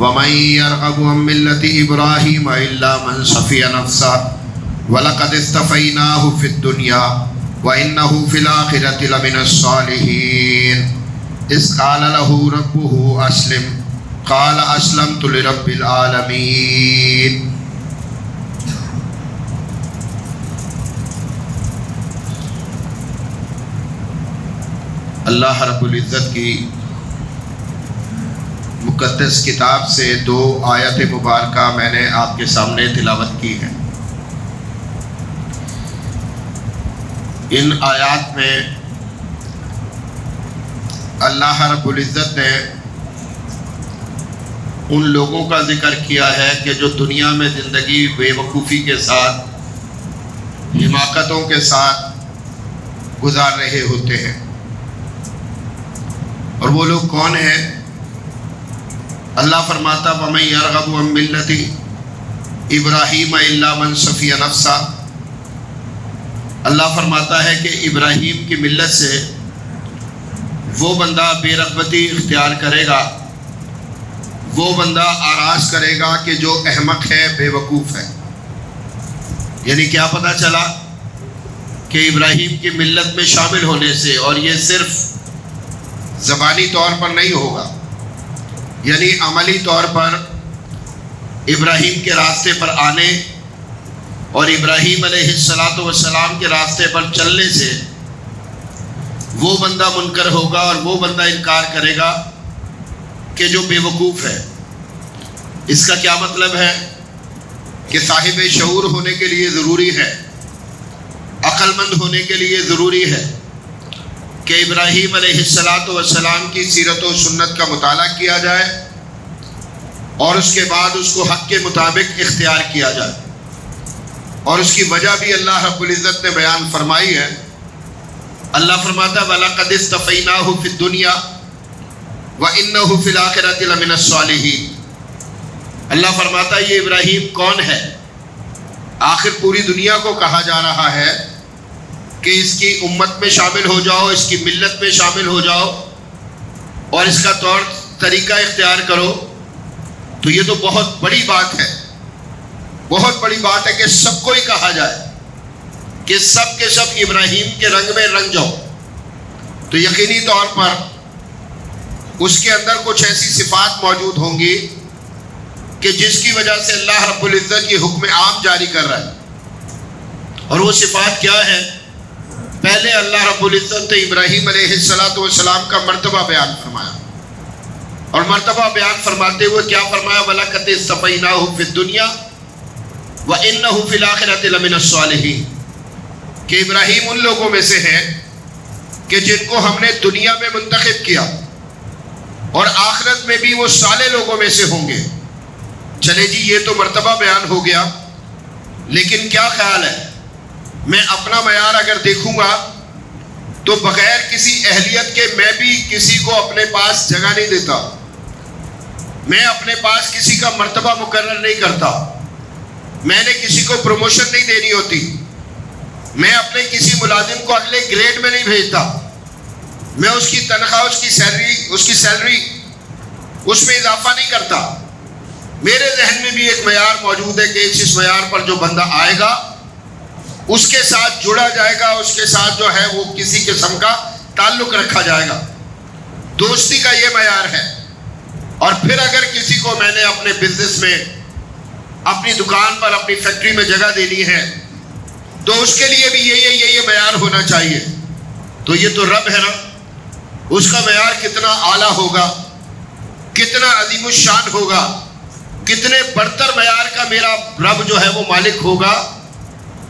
وَمَن يَرْغَبُ عَن مِّلَّةِ إِبْرَاهِيمَ إِلَّا مَن صَفِيَ نَفْسَهُ وَلَقَدِ اصْطَفَيْنَاهُ فِي الدُّنْيَا وَإِنَّهُ فِي الْآخِرَةِ لَمِنَ الصَّالِحِينَ إِذْ قَالَ لَهُ رَبُّهُ أَسْلِمْ قَالَ أَسْلَمْتُ لِرَبِّ الْعَالَمِينَ۔ اللہ رب العزت کی مقدس کتاب سے دو آیت مبارکہ میں نے آپ کے سامنے تلاوت کی ہے۔ ان آیات میں اللہ رب العزت نے ان لوگوں کا ذکر کیا ہے کہ جو دنیا میں زندگی بے وقوفی کے ساتھ، حماقتوں کے ساتھ گزار رہے ہوتے ہیں، اور وہ لوگ کون ہیں؟ اللہ فرماتا وَمَن يَرْغَبُ عَن مِّلَّةِ إِبْرَاهِيمَ إِلَّا مَن صَفِيَ نَفْسَهُ۔ اللہ فرماتا ہے کہ ابراہیم کی ملت سے وہ بندہ بے رغبتی اختیار کرے گا، وہ بندہ آراز کرے گا کہ جو احمق ہے، بے وقوف ہے۔ یعنی کیا پتہ چلا کہ ابراہیم کی ملت میں شامل ہونے سے، اور یہ صرف زبانی طور پر نہیں ہوگا، یعنی عملی طور پر ابراہیم کے راستے پر آنے اور ابراہیم علیہ السلام کے راستے پر چلنے سے وہ بندہ منکر ہوگا، اور وہ بندہ انکار کرے گا کہ جو بے وقوف ہے۔ اس کا کیا مطلب ہے کہ صاحب شعور ہونے کے لیے ضروری ہے، عقل مند ہونے کے لیے ضروری ہے کہ ابراہیم علیہ السلام کی سیرت و سنت کا مطالعہ کیا جائے، اور اس کے بعد اس کو حق کے مطابق اختیار کیا جائے۔ اور اس کی وجہ بھی اللہ رب العزت نے بیان فرمائی ہے۔ اللہ فرماتا وَلَقَدِ اصْطَفَيْنَاهُ فِي الدُّنْيَا وَإِنَّهُ فِي الْآخِرَةِ لَمِنَ الصَّالِحِينَ۔ اللہ فرماتا یہ ابراہیم کون ہے؟ آخر پوری دنیا کو کہا جا رہا ہے کہ اس کی امت میں شامل ہو جاؤ، اس کی ملت میں شامل ہو جاؤ، اور اس کا طور طریقہ اختیار کرو۔ تو یہ تو بہت بڑی بات ہے، بہت بڑی بات ہے کہ سب کو ہی کہا جائے کہ سب کے سب ابراہیم کے رنگ میں رنگ جاؤ۔ تو یقینی طور پر اس کے اندر کچھ ایسی صفات موجود ہوں گی کہ جس کی وجہ سے اللہ رب العزت یہ حکم عام جاری کر رہا ہے۔ اور وہ صفات کیا ہے؟ پہلے اللہ رب العزت نے ابراہیم علیہ السلام کا مرتبہ بیان فرمایا، اور مرتبہ بیان فرماتے ہوئے کیا فرمایا؟ وَلَقَدِ اصْطَفَيْنَاهُ فِي الدُّنْيَا وَإِنَّهُ فِي الْآخِرَةِ لَمِنَ الصَّالِحِينَ، کہ ابراہیم ان لوگوں میں سے ہے کہ جن کو ہم نے دنیا میں منتخب کیا، اور آخرت میں بھی وہ صالح لوگوں میں سے ہوں گے۔ چلے جی، یہ تو مرتبہ بیان ہو گیا، لیکن کیا خیال ہے؟ میں اپنا معیار اگر دیکھوں گا تو بغیر کسی اہلیت کے میں بھی کسی کو اپنے پاس جگہ نہیں دیتا، میں اپنے پاس کسی کا مرتبہ مقرر نہیں کرتا، میں نے کسی کو پروموشن نہیں دینی ہوتی، میں اپنے کسی ملازم کو اگلے گریڈ میں نہیں بھیجتا، میں اس کی تنخواہ، اس کی سیلری اس میں اضافہ نہیں کرتا۔ میرے ذہن میں بھی ایک معیار موجود ہے کہ اس معیار پر جو بندہ آئے گا اس کے ساتھ جڑا جائے گا، اس کے ساتھ جو ہے وہ کسی قسم کا تعلق رکھا جائے گا۔ دوستی کا یہ معیار ہے۔ اور پھر اگر کسی کو میں نے اپنے بزنس میں، اپنی دکان پر، اپنی فیکٹری میں جگہ دینی ہے تو اس کے لیے بھی یہ معیار ہونا چاہیے۔ تو یہ تو رب ہے نا، اس کا معیار کتنا اعلیٰ ہوگا، کتنا عظیم الشان ہوگا، کتنے برتر معیار کا میرا رب جو ہے وہ مالک ہوگا۔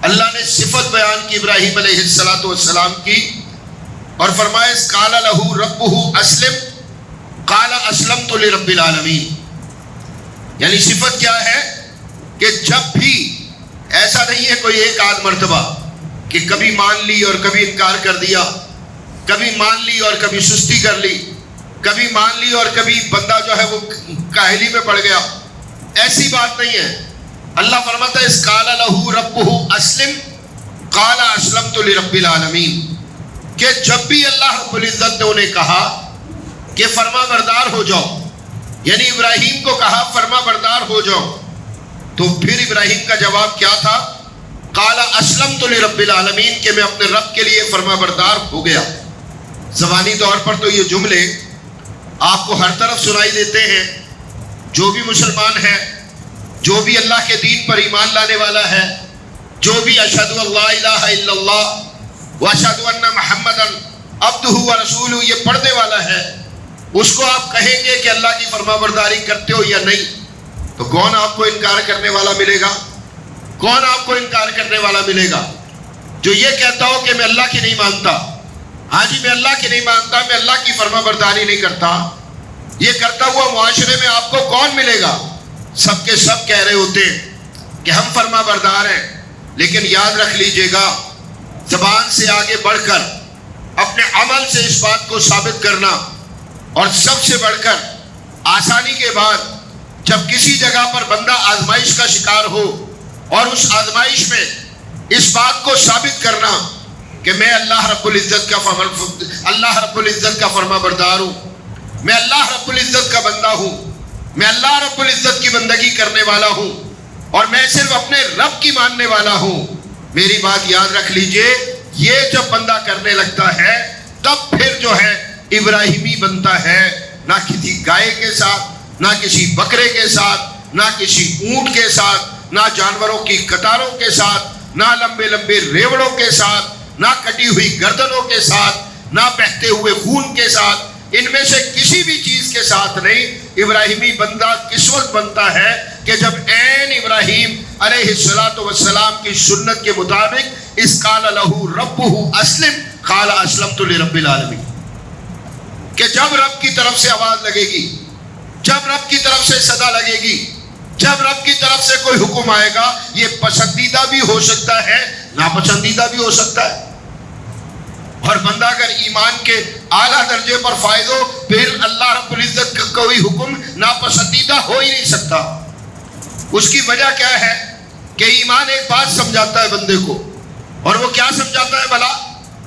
اللہ نے صفت بیان کی ابراہیم علیہ السلام کی، اور فرمایا قال لہ ربہ اسلم قال اسلمت لرب العالمین۔ یعنی صفت کیا ہے کہ جب بھی ایسا نہیں ہے کوئی ایک آدھ مرتبہ کہ کبھی مان لی اور کبھی انکار کر دیا، کبھی مان لی اور کبھی سستی کر لی، کبھی مان لی اور کبھی بندہ جو ہے وہ کاہلی میں پڑ گیا۔ ایسی بات نہیں ہے۔ اللہ فرماتا ہے اس قال لہ ربہ اسلم قال اسلمت لرب العالمین، کہ جب بھی اللہ رب العزت نے انہیں کہا کہ فرما بردار ہو جاؤ، یعنی ابراہیم کو کہا فرما بردار ہو جاؤ، تو پھر ابراہیم کا جواب کیا تھا؟ قال اسلمت لرب العالمین، کہ میں اپنے رب کے لیے فرما بردار ہو گیا۔ زبانی طور پر تو یہ جملے آپ کو ہر طرف سنائی دیتے ہیں، جو بھی مسلمان ہے، جو بھی اللہ کے دین پر ایمان لانے والا ہے، جو بھی اشہد ان لا الہ الا اللہ واشہد ان محمدا عبدہ ورسولہ یہ پڑھنے والا ہے، اس کو آپ کہیں گے کہ اللہ کی فرما برداری کرتے ہو یا نہیں، تو کون آپ کو انکار کرنے والا ملے گا؟ کون آپ کو انکار کرنے والا ملے گا؟ جو یہ کہتا ہو کہ میں اللہ کی نہیں مانتا، ہاں جی میں اللہ کی نہیں مانتا، میں اللہ کی فرما برداری نہیں کرتا، یہ کرتا ہوا معاشرے میں آپ کو کون ملے گا؟ سب کے سب کہہ رہے ہوتے ہیں کہ ہم فرما بردار ہیں، لیکن یاد رکھ لیجئے گا، زبان سے آگے بڑھ کر اپنے عمل سے اس بات کو ثابت کرنا، اور سب سے بڑھ کر آسانی کے بعد جب کسی جگہ پر بندہ آزمائش کا شکار ہو اور اس آزمائش میں اس بات کو ثابت کرنا کہ میں اللہ رب العزت کا فرما بردار ہوں، میں اللہ رب العزت کا بندہ ہوں، میں اللہ رب العزت کی بندگی کرنے والا ہوں، اور میں صرف اپنے رب کی ماننے والا ہوں، میری بات یاد رکھ لیجئے، یہ جب بندہ کرنے لگتا ہے تب پھر جو ہے ابراہیمی بنتا ہے، نہ کسی گائے کے ساتھ، نہ کسی بکرے کے ساتھ، نہ کسی اونٹ کے ساتھ، نہ جانوروں کی قطاروں کے ساتھ، نہ لمبے لمبے ریوڑوں کے ساتھ، نہ کٹی ہوئی گردنوں کے ساتھ، نہ بہتے ہوئے خون کے ساتھ، ان میں سے کسی بھی چیز کے ساتھ نہیں۔ ابراہیمی بندہ کس وقت بنتا ہے؟ کہ جب عین ابراہیم علیہ السلام کی سنت کے مطابق اس قال لہو ربہ اسلم قال اسلمت لرب العالمین، کہ جب رب کی طرف سے آواز لگے گی، جب رب کی طرف سے صدا لگے گی، جب رب کی طرف سے کوئی حکم آئے گا، یہ پسندیدہ بھی ہو سکتا ہے، ناپسندیدہ بھی ہو سکتا ہے، اور بندہ اگر ایمان کے اعلیٰ درجے پر فائز ہو، پھر اللہ رب العزت کا کوئی حکم ناپسندیدہ ہو ہی نہیں سکتا۔ اس کی وجہ کیا ہے؟ کہ ایمان ایک بات سمجھاتا ہے بندے کو، اور وہ کیا سمجھاتا ہے بھلا؟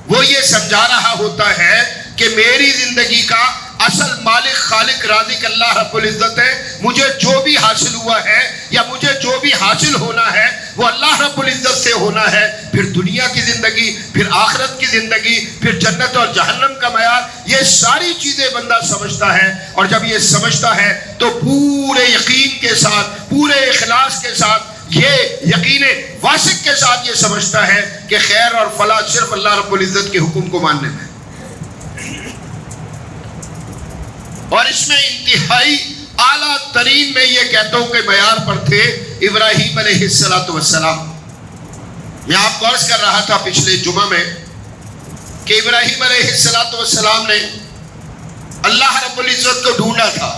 وہ یہ سمجھا رہا ہوتا ہے کہ میری زندگی کا اصل مالک خالق رازق اللہ رب العزت ہے، مجھے جو بھی حاصل ہوا ہے یا مجھے جو بھی حاصل ہونا ہے وہ اللہ رب العزت سے ہونا ہے، پھر دنیا کی زندگی، پھر آخرت کی زندگی، پھر جنت اور جہنم کا معیار، یہ ساری چیزیں بندہ سمجھتا ہے، اور جب یہ سمجھتا ہے تو پورے یقین کے ساتھ، پورے اخلاص کے ساتھ، یہ یقین واثق کے ساتھ یہ سمجھتا ہے کہ خیر اور فلاح صرف اللہ رب العزت کے حکم کو ماننے میں، اور اس میں انتہائی اعلیٰ ترین میں یہ کہتا ہوں کہ معیار پر تھے ابراہیم علیہ السلام۔ میں آپ کو عرض کر رہا تھا پچھلے جمعہ میں کہ ابراہیم علیہ السلام نے اللہ رب العزت کو ڈھونڈا تھا،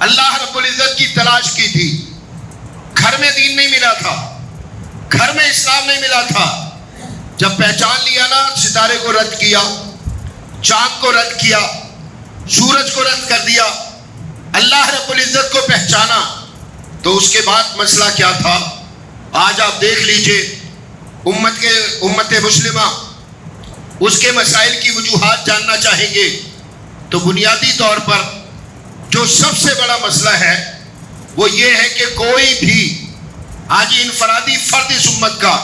اللہ رب العزت کی تلاش کی تھی، گھر میں دین نہیں ملا تھا، گھر میں اسلام نہیں ملا تھا، جب پہچان لیا نا، ستارے کو رد کیا، چاند کو رد کیا، سورج کو رد کر دیا، اللہ رب العزت کو پہچانا، تو اس کے بعد مسئلہ کیا تھا؟ آج آپ دیکھ لیجئے امت مسلمہ اس کے مسائل کی وجوہات جاننا چاہیں گے تو بنیادی طور پر جو سب سے بڑا مسئلہ ہے وہ یہ ہے کہ کوئی بھی آج انفرادی فرد اس امت کا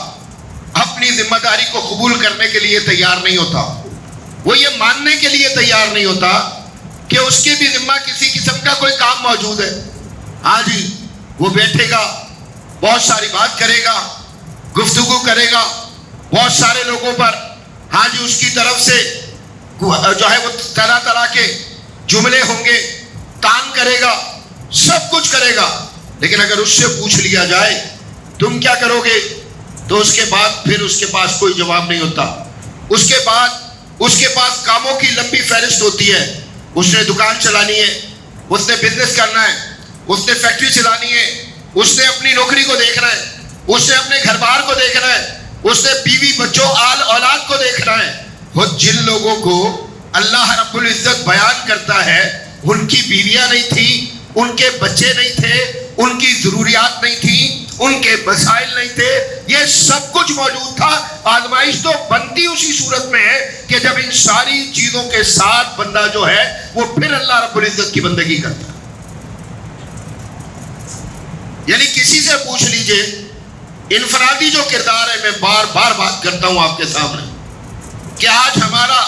اپنی ذمہ داری کو قبول کرنے کے لیے تیار نہیں ہوتا، وہ یہ ماننے کے لیے تیار نہیں ہوتا کہ اس کے بھی ذمہ کسی قسم کا کوئی کام موجود ہے۔ ہاں جی، وہ بیٹھے گا، بہت ساری بات کرے گا، گفتگو کرے گا بہت سارے لوگوں پر، ہاں جی اس کی طرف سے جو ہے وہ طرح طرح کے جملے ہوں گے، تان کرے گا، سب کچھ کرے گا، لیکن اگر اس سے پوچھ لیا جائے تم کیا کرو گے، تو اس کے بعد پھر اس کے پاس کوئی جواب نہیں ہوتا۔ اس کے بعد اس کے پاس کاموں کی لمبی فہرست ہوتی ہے، اس نے دکان چلانی ہے، اس نے بزنس کرنا ہے، اس نے فیکٹری چلانی ہے، اس نے اپنی نوکری کو دیکھنا ہے، اس نے اپنے گھر بار کو دیکھنا ہے، اس نے بیوی بچوں آل اولاد کو دیکھنا ہے۔ وہ جن لوگوں کو اللہ رب العزت بیان کرتا ہے ان کی بیویاں نہیں تھیں، ان کے بچے نہیں تھے، ان کی ضروریات نہیں تھیں، ان کے مسائل نہیں تھے، یہ سب کچھ موجود تھا۔ آزمائش تو بنتی اسی صورت میں ہے کہ جب ان ساری چیزوں کے ساتھ بندہ جو ہے وہ پھر اللہ رب العزت کی بندگی کرتا ہے۔ سے پوچھ لیجئے، انفرادی جو کردار ہے، میں بار بار بات کرتا ہوں آپ کے سامنے کہ آج ہمارا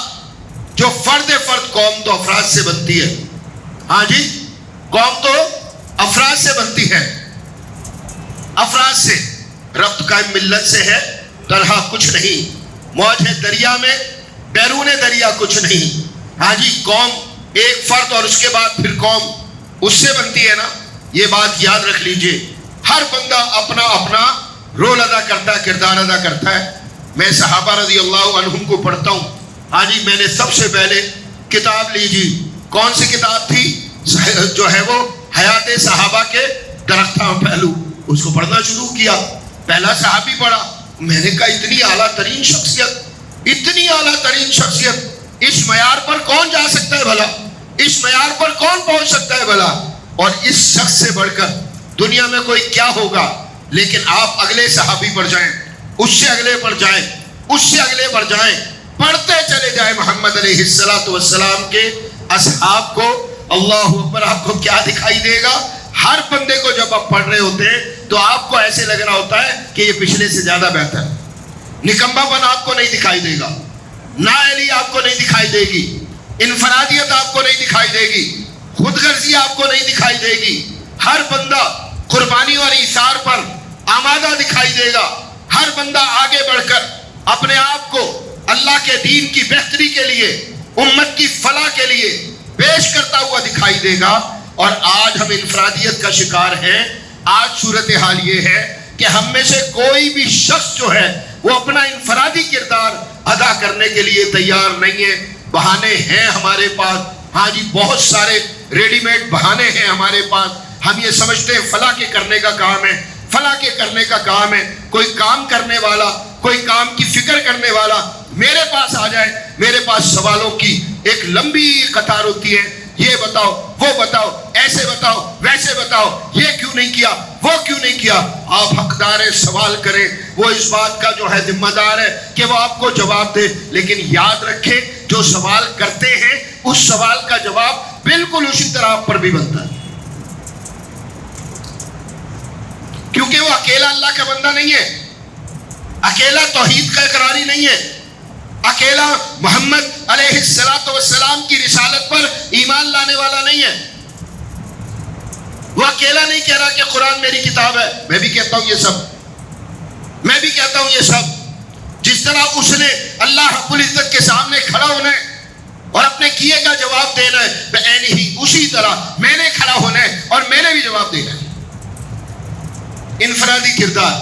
جو فرد قوم تو افراد سے بنتی ہے. ہاں جی، قوم تو افراد سے بنتی ہے، افراد سے. ربط قائم ملت سے ہے، تنہا کچھ نہیں. موج ہے دریا میں، بیرون دریا کچھ نہیں. ہاں جی، قوم ایک فرد اور اس کے بعد پھر قوم اس سے بنتی ہے نا. یہ بات یاد رکھ لیجئے. ہر بندہ اپنا اپنا رول ادا کرتا ہے، کردار ادا کرتا ہے. میں صحابہ رضی اللہ عنہم کو پڑھتا ہوں. ہاں جی، میں نے سب سے پہلے کتاب لی جی. کون سی کتاب تھی؟ جو ہے وہ حیات صحابہ کے درختہ پہلو. اس کو پڑھنا شروع کیا. پہلا صحابی پڑھا. میں نے کہا اتنی اعلیٰ ترین شخصیت، اتنی اعلیٰ ترین شخصیت، اس معیار پر کون جا سکتا ہے بھلا؟ اس معیار پر کون پہنچ سکتا ہے بھلا؟ اور اس شخص سے بڑھ کر دنیا میں کوئی کیا ہوگا؟ لیکن آپ اگلے صحابی پر جائیں، اس سے اگلے پر جائیں، اس سے اگلے پر جائیں، پڑھتے چلے جائیں محمد علیہ السلام کے اصحاب کو. اللہ اکبر. آپ کو کیا دکھائی دے گا؟ ہر بندے کو جب آپ پڑھ رہے ہوتے ہیں تو آپ کو ایسے لگ رہا ہوتا ہے کہ یہ پچھلے سے زیادہ بہتر ہے. نکمبا پن آپ کو نہیں دکھائی دے گا، نااہلی آپ کو نہیں دکھائی دے گی، انفرادیت آپ کو نہیں دکھائی دے گی، خود غرضی آپ کو نہیں دکھائی دے گی. ہر بندہ قربانی اور ایثار پر آمادہ دکھائی دے گا. ہر بندہ آگے بڑھ کر اپنے آپ کو اللہ کے دین کی بہتری کے لیے، امت کی فلاح کے لیے پیش کرتا ہوا دکھائی دے گا. اور آج ہم انفرادیت کا شکار ہیں. آج صورتحال یہ ہے کہ ہم میں سے کوئی بھی شخص جو ہے وہ اپنا انفرادی کردار ادا کرنے کے لیے تیار نہیں ہے. بہانے ہیں ہمارے پاس. ہاں جی، بہت سارے ریڈی میڈ بہانے ہیں ہمارے پاس. ہم یہ سمجھتے ہیں فلاں کے کرنے کا کام ہے، فلاں کے کرنے کا کام ہے. کوئی کام کرنے والا، کوئی کام کی فکر کرنے والا میرے پاس آ جائے، میرے پاس سوالوں کی ایک لمبی قطار ہوتی ہے. یہ بتاؤ، وہ بتاؤ، ایسے بتاؤ، ویسے بتاؤ، یہ کیوں نہیں کیا، وہ کیوں نہیں کیا. آپ حقدار سوال کریں، وہ اس بات کا جو ہے ذمہ دار ہے کہ وہ آپ کو جواب دے. لیکن یاد رکھیں، جو سوال کرتے ہیں اس سوال کا جواب بالکل اسی طرح آپ پر بھی بنتا ہے، کیونکہ وہ اکیلا اللہ کا بندہ نہیں ہے، اکیلا توحید کا اقراری نہیں ہے، اکیلا محمد علیہ السلام کی رسالت پر ایمان لانے والا نہیں ہے. وہ اکیلا نہیں کہہ رہا کہ قرآن میری کتاب ہے. میں بھی کہتا ہوں یہ سب، میں بھی کہتا ہوں یہ سب. جس طرح اس نے اللہ رب العزت کے سامنے کھڑا ہونا ہے اور اپنے کیے کا جواب دینا ہے، بعینہ ہی اسی طرح میں نے کھڑا ہونا ہے اور میں نے بھی جواب دینا ہے. انفرادی کردار.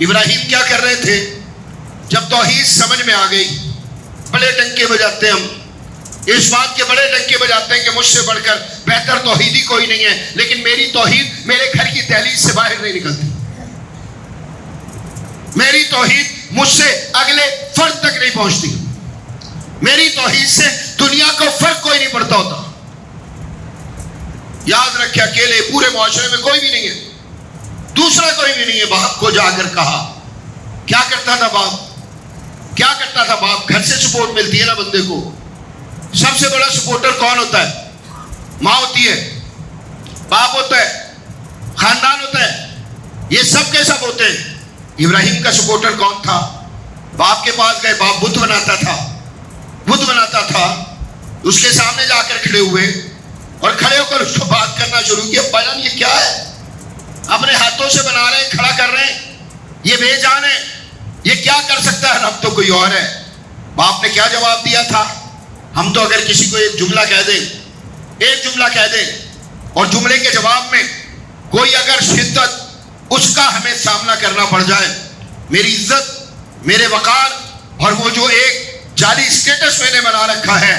ابراہیم کیا کر رہے تھے؟ جب توحید سمجھ میں آ گئی، بڑے ڈنکے بجاتے ہیں ہم، اس بات کے بڑے ڈنکے بجاتے ہیں کہ مجھ سے بڑھ کر بہتر توحیدی کوئی نہیں ہے، لیکن میری توحید میرے گھر کی دہلیز سے باہر نہیں نکلتی، میری توحید مجھ سے اگلے فرد تک نہیں پہنچتی، میری توحید سے دنیا کو فرق کوئی نہیں پڑتا ہوتا. یاد رکھے، اکیلے پورے معاشرے میں کوئی بھی نہیں ہے، دوسرا کوئی بھی نہیں ہے. باپ کو جا کر کہا. کیا کرتا تھا باپ؟ کیا کرتا تھا باپ؟ گھر سے سپورٹ ملتی ہے نا بندے کو. سب سے بڑا سپورٹر کون ہوتا ہے؟ ماں ہوتی ہے، باپ ہوتا ہے، خاندان ہوتا ہے. یہ سب کے سب ہوتے ہیں. ابراہیم کا سپورٹر کون تھا؟ باپ کے پاس گئے، باپ بت بناتا تھا، بت بناتا تھا. اس کے سامنے جا کر کھڑے ہوئے اور کھڑے ہو کر اس کو بات کرنا شروع کیا. ابا جان یہ کیا ہے؟ اپنے ہاتھوں سے بنا رہے ہیں، کھڑا کر رہے ہیں، یہ بے جان ہے، یہ کیا کر سکتا ہے؟ رب تو کوئی اور ہے. باپ نے کیا جواب دیا تھا؟ ہم تو اگر کسی کو ایک جملہ کہہ دیں، ایک جملہ کہہ دیں اور جملے کے جواب میں کوئی اگر شدت اس کا ہمیں سامنا کرنا پڑ جائے، میری عزت، میرے وقار اور وہ جو ایک جعلی اسٹیٹس میں نے بنا رکھا ہے،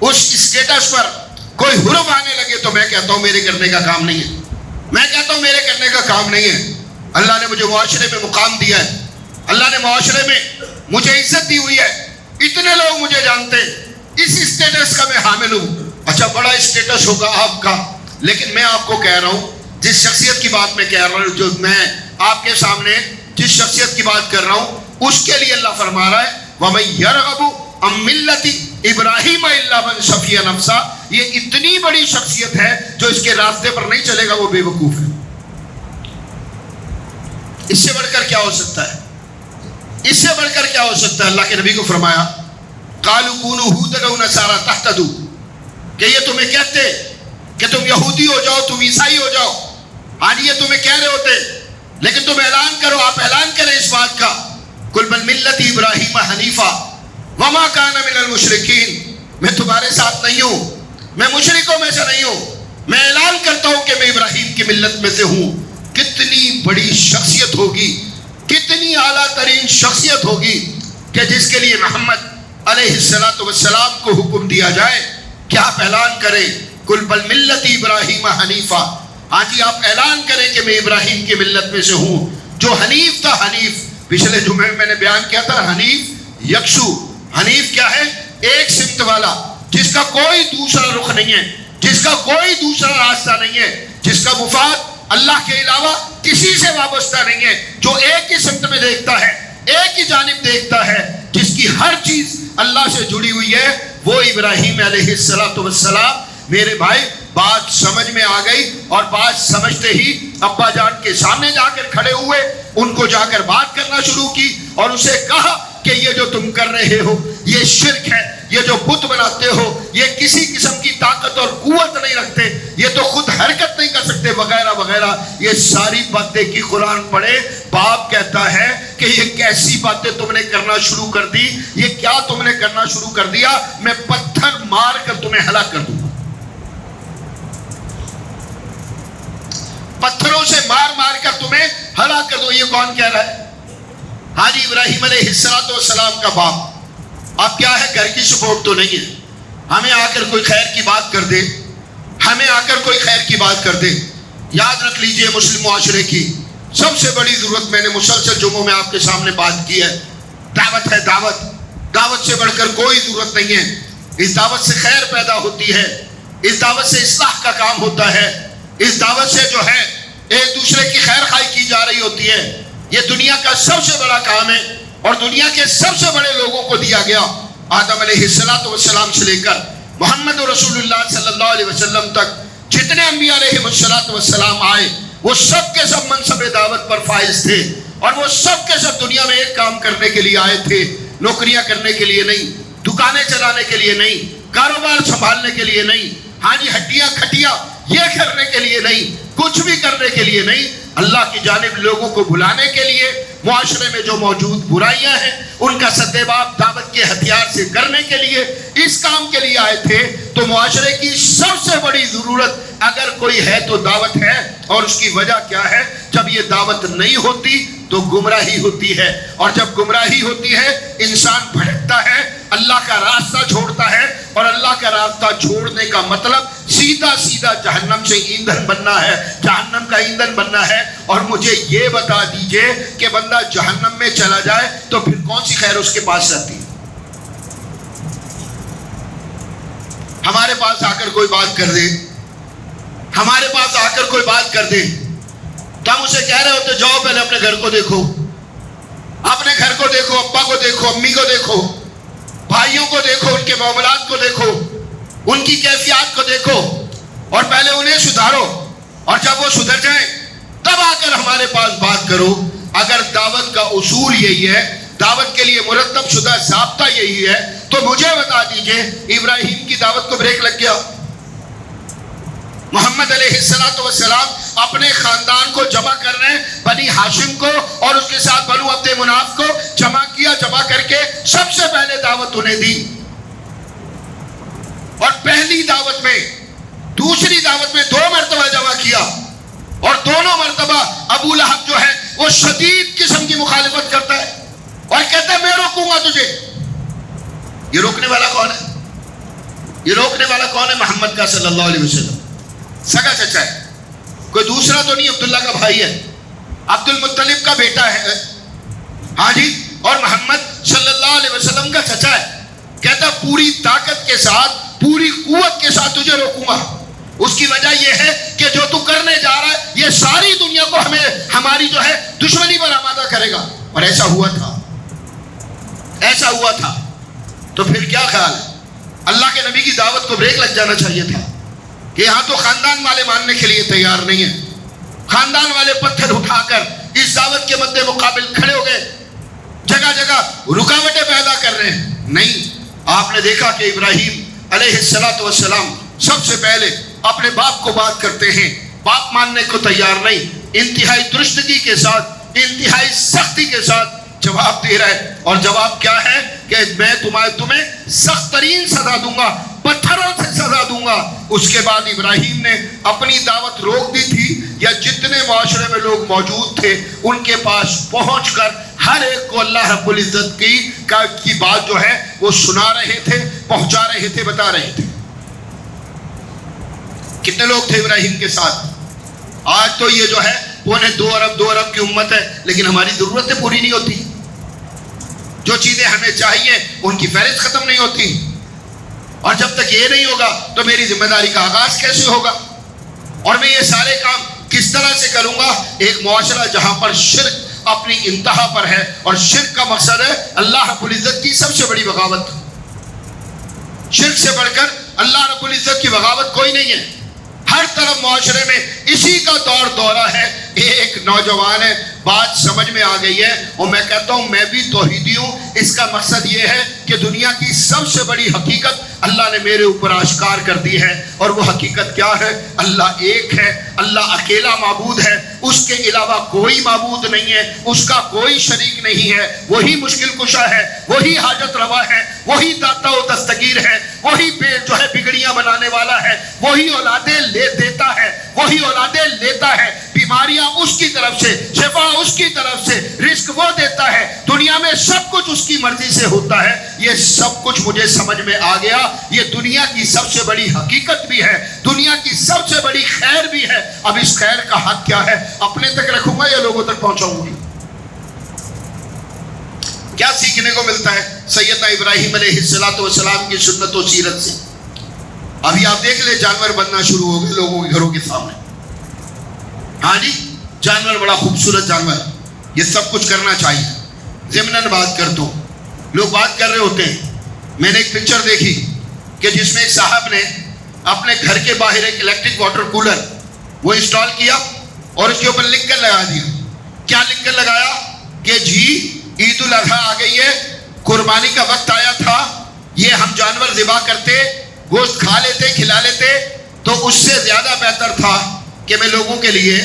اس اسٹیٹس پر کوئی حرف آنے لگے تو میں کہتا ہوں میرے کرنے کا کام نہیں ہے. میں کہتا ہوں میرے کرنے کا کام نہیں ہے. اللہ نے مجھے معاشرے میں مقام دیا ہے، اللہ نے معاشرے میں مجھے عزت دی ہوئی ہے، اتنے لوگ مجھے جانتے ہیں، اس اسٹیٹس کا میں حامل ہوں. اچھا بڑا اسٹیٹس ہوگا آپ کا، لیکن میں آپ کو کہہ رہا ہوں جس شخصیت کی بات میں کہہ رہا ہوں، جو میں آپ کے سامنے جس شخصیت کی بات کر رہا ہوں، اس کے لیے اللہ فرما رہا ہے وَمَن يَرْغَبُ عَن مِّلَّةِ إِبْرَاهِيمَ إِلَّا مَن سَفِيَ نَفْسَهُ. یہ اتنی بڑی شخصیت ہے جو اس کے راستے پر نہیں چلے گا وہ بے وقوف ہے. اس سے بڑھ کر کیا ہو سکتا ہے؟ اس سے بڑھ کر کیا ہو سکتا ہے؟ اللہ کے نبی کو فرمایا قالوا كونوا هودا او نصارى تهتدوا، کہ یہ تمہیں کہتے کہ تم یہودی ہو جاؤ، تم عیسائی ہو جاؤ، آج یہ تمہیں کہہ رہے ہوتے، لیکن تم اعلان کرو، آپ اعلان کریں اس بات کا قل بل ملت ابراہیم حنیفا وما کان من المشرکین، میں تمہارے ساتھ نہیں ہوں، میں مشرکوں میں سے نہیں ہوں، میں اعلان کرتا ہوں کہ میں ابراہیم کی ملت میں سے ہوں۔ کتنی بڑی شخصیت ہوگی، کتنی اعلیٰ ترین شخصیت ہوگی کہ جس کے لیے محمد علیہ السلام کو حکم دیا جائے کہ آپ اعلان کریں قل بل ملت ابراہیم حنیفا، آج ہی آپ اعلان کریں کہ میں ابراہیم کی ملت میں سے ہوں جو حنیف تھا۔ حنیف پچھلے جمعے میں نے بیان کیا تھا، حنیف یکسو۔ حنیف کیا ہے؟ ایک سمت والا، جس کا کوئی دوسرا رخ نہیں ہے، جس کا کوئی دوسرا راستہ نہیں ہے، جس کا مفاد اللہ کے علاوہ کسی سے وابستہ نہیں ہے، جو ایک ہی سمت میں دیکھتا ہے، ایک ہی جانب دیکھتا ہے، جس کی ہر چیز اللہ سے جڑی ہوئی ہے، وہ ابراہیم علیہ السلام۔ میرے بھائی بات سمجھ میں آ گئی، اور بات سمجھتے ہی ابا جان کے سامنے جا کر کھڑے ہوئے، ان کو جا کر بات کرنا شروع کی اور اسے کہا کہ یہ جو تم کر رہے ہو یہ شرک ہے، یہ جو بت بناتے ہو یہ کسی قسم کی طاقت اور قوت نہیں رکھتے، یہ تو خود حرکت نہیں کر سکتے، وغیرہ وغیرہ۔ یہ ساری باتیں کی قرآن پڑھے، باپ کہتا ہے کہ یہ کیسی باتیں تم نے کرنا شروع کر دی، یہ کیا تم نے کرنا شروع کر دیا، میں پتھر مار کر تمہیں ہلاک کر دوں گا، پتھروں سے مار مار کر تمہیں ہلاک کر دو۔ یہ کون کہہ رہا ہے؟ حاجی ابراہیم علیہ السلام کا باپ۔ اب کیا ہے، گھر کی سپورٹ تو نہیں ہے، ہمیں آ کر کوئی خیر کی بات کر دے، ہمیں آ کر کوئی خیر کی بات کر دے۔ یاد رکھ لیجئے مسلم معاشرے کی سب سے بڑی ضرورت، میں نے مسلسل جمعوں میں آپ کے سامنے بات کی ہے، دعوت ہے۔ دعوت، دعوت سے بڑھ کر کوئی ضرورت نہیں ہے۔ اس دعوت سے خیر پیدا ہوتی ہے، اس دعوت سے اصلاح کا کام ہوتا ہے، اس دعوت سے جو ہے ایک دوسرے کی خیر خواہی کی جا رہی ہوتی ہے۔ یہ دنیا کا سب سے بڑا کام ہے، اور دنیا کے سب سے بڑے لوگوں کو دیا گیا، آدم علیہ السلام سے لے کر محمد رسول اللہ صلی اللہ علیہ وسلم تک جتنے انبیاء علیہ السلام آئے، وہ سب کے سب منصب دعوت پر فائز تھے، اور وہ سب کے سب دنیا میں ایک کام کرنے کے لیے آئے تھے، نوکریاں کرنے کے لیے نہیں، دکانیں چلانے کے لیے نہیں، کاروبار سنبھالنے کے لیے نہیں، ہاں جی ہڈیاں کھٹیاں یہ کرنے کے لیے نہیں، کچھ بھی کرنے کے لیے نہیں، اللہ کی جانب لوگوں کو بلانے کے لیے، معاشرے میں جو موجود برائیاں ہیں ان کا سدباب دعوت کے ہتھیار سے کرنے کے لیے، اس کام کے لیے آئے تھے۔ تو معاشرے کی سب سے بڑی ضرورت اگر کوئی ہے تو دعوت ہے، اور اس کی وجہ کیا ہے؟ جب یہ دعوت نہیں ہوتی تو گمراہی ہوتی ہے، اور جب گمراہی ہوتی ہے انسان بھٹکتا ہے، اللہ کا راستہ چھوڑتا ہے، اور اللہ کا راستہ چھوڑنے کا مطلب سیدھا سیدھا جہنم سے ایندھن بننا ہے، جہنم کا ایندھن بننا ہے۔ اور مجھے یہ بتا دیجئے کہ بندہ جہنم میں چلا جائے تو پھر کون سی خیر اس کے پاس رہتی ہے؟ ہمارے پاس آ کر کوئی بات کر دے، ہمارے پاس آ کر کوئی بات کر دے تو ہم اسے کہہ رہے ہوتے جاؤ پہلے اپنے گھر کو دیکھو، اپنے گھر کو دیکھو، ابا کو دیکھو، امی کو دیکھو، بھائیوں کو دیکھو، ان کے معاملات کو دیکھو، ان کی کیفیات کو دیکھو، اور پہلے انہیں سدھارو، اور جب وہ سدھر جائیں تب آ کر ہمارے پاس بات کرو۔ اگر دعوت کا اصول یہی ہے، دعوت کے لیے مرتب شدہ ضابطہ یہی ہے، تو مجھے بتا دیجئے ابراہیم کی دعوت کو بریک لگ گیا؟ محمد علیہ السلام اپنے خاندان کو جمع کر رہے ہیں، بنی ہاشم کو اور اس کے ساتھ بنو عبد مناف کو جمع کیا، جمع کر کے سب سے پہلے دعوت انہیں دی، اور پہلی دعوت میں دوسری دعوت میں 2 مرتبہ جمع کیا، اور دونوں مرتبہ ابو لہب جو ہے وہ شدید قسم کی مخالفت کرتا ہے اور کہتا ہے میں روکوں گا تجھے۔ یہ روکنے والا کون ہے؟ یہ روکنے والا کون ہے؟ محمد کا صلی اللہ علیہ وسلم، سگا چچا ہے، کوئی دوسرا تو نہیں، عبداللہ کا بھائی ہے، عبد المطلب کا بیٹا ہے، ہاں جی، اور محمد صلی اللہ علیہ وسلم کا چچا ہے۔ کہتا پوری طاقت کے ساتھ، پوری قوت کے ساتھ تجھے روکوں گا۔ اس کی وجہ یہ ہے کہ جو تو کرنے جا رہا ہے یہ ساری دنیا کو ہماری جو ہے دشمنی پر آمادہ کرے گا، اور ایسا ہوا تھا، ایسا ہوا تھا۔ تو پھر کیا خیال ہے؟ اللہ کے نبی کی دعوت کو بریک لگ جانا چاہیے تھا کہ یہاں تو خاندان والے ماننے کے لیے تیار نہیں ہیں، خاندان والے پتھر اٹھا کر اس دعوت کے مد مقابل کھڑے ہو گئے، جگہ جگہ رکاوٹیں پیدا کر رہے ہیں. نہیں، آپ نے دیکھا کہ ابراہیم علیہ السلام سب سے پہلے اپنے باپ کو بات کرتے ہیں، باپ ماننے کو تیار نہیں، انتہائی درستگی کے ساتھ، انتہائی سختی کے ساتھ جواب دے رہا ہے. اور جواب کیا ہے کہ میں تمہیں سخت ترین سزا دوں گا، پتھروں سے سزا دوں گا. اس کے بعد ابراہیم نے اپنی دعوت روک دی تھی، یا جتنے معاشرے میں لوگ موجود تھے ان کے پاس پہنچ کر ہر ایک کو اللہ رب العزت کی بات جو ہے وہ سنا رہے تھے، پہنچا رہے تھے، بتا رہے تھے. کتنے لوگ تھے ابراہیم کے ساتھ؟ آج تو یہ جو ہے 2 ارب کی امت ہے، لیکن ہماری ضرورتیں پوری نہیں ہوتی. جو چیزیں ہمیں چاہیے ان کی فہرست ختم نہیں ہوتی. اور جب تک یہ نہیں ہوگا تو میری ذمہ داری کا آغاز کیسے ہوگا؟ اور میں یہ سارے کام کس طرح سے کروں گا؟ ایک معاشرہ جہاں پر شرک اپنی انتہا پر ہے، اور شرک کا مقصد ہے اللہ رب العزت کی سب سے بڑی بغاوت. شرک سے بڑھ کر اللہ رب العزت کی بغاوت کوئی نہیں ہے. ہر طرف معاشرے میں اسی کا دور دورہ ہے. ایک نوجوان ہے، بات سمجھ میں آ گئی ہے، اور میں کہتا ہوں میں بھی توحیدی ہوں. اس کا مقصد یہ ہے کہ دنیا کی سب سے بڑی حقیقت اللہ نے میرے اوپر آشکار کر دی ہے، اور وہ حقیقت کیا ہے؟ اللہ ایک ہے، اللہ اکیلا معبود ہے، اس کے علاوہ کوئی معبود نہیں ہے، اس کا کوئی شریک نہیں ہے. وہی مشکل کشا ہے، وہی حاجت روا ہے، وہی داتا و دستگیر ہے، وہی جو ہے بگڑیاں بنانے والا ہے، وہی اولادیں دیتا ہے، وہی اولادیں لیتا ہے. بیماریاں اس کی طرف سے، شفا اس کی طرف سے، رزق وہ دیتا ہے. دنیا میں سب کچھ اس کی مرضی سے ہوتا ہے. یہ سب کچھ مجھے سمجھ میں آ گیا. یہ دنیا کی سب سے بڑی حقیقت بھی ہے، دنیا کی سب سے بڑی خیر بھی ہے. اب اس خیر کا حق کیا ہے؟ اپنے تک رکھوں گا یا لوگوں تک پہنچاؤں گی؟ کیا سیکھنے کو ملتا ہے سیدنا ابراہیم علیہ السلام کی سنت و سیرت سے؟ ابھی آپ دیکھ لیں جانور بننا شروع ہو گئے لوگوں کے گھروں کے سامنے. ہاں جی، جانور بڑا خوبصورت جانور، یہ سب کچھ کرنا چاہیے. ضمناً بات کرتا ہوں، لوگ بات کر رہے ہوتے ہیں. میں نے ایک پکچر دیکھی کہ جس میں ایک صاحب نے اپنے گھر کے باہر ایک الیکٹرک واٹر کولر وہ انسٹال کیا، اور اس کے اوپر لکھ کر لگا دیا. کیا لکھ کر لگایا؟ کہ جی عید الاضحیٰ آ گئی ہے، قربانی کا وقت آیا تھا، یہ ہم جانور ذبح کرتے، گوشت کھا لیتے، کھلا لیتے، تو اس سے زیادہ بہتر تھا کہ میں لوگوں کے لیے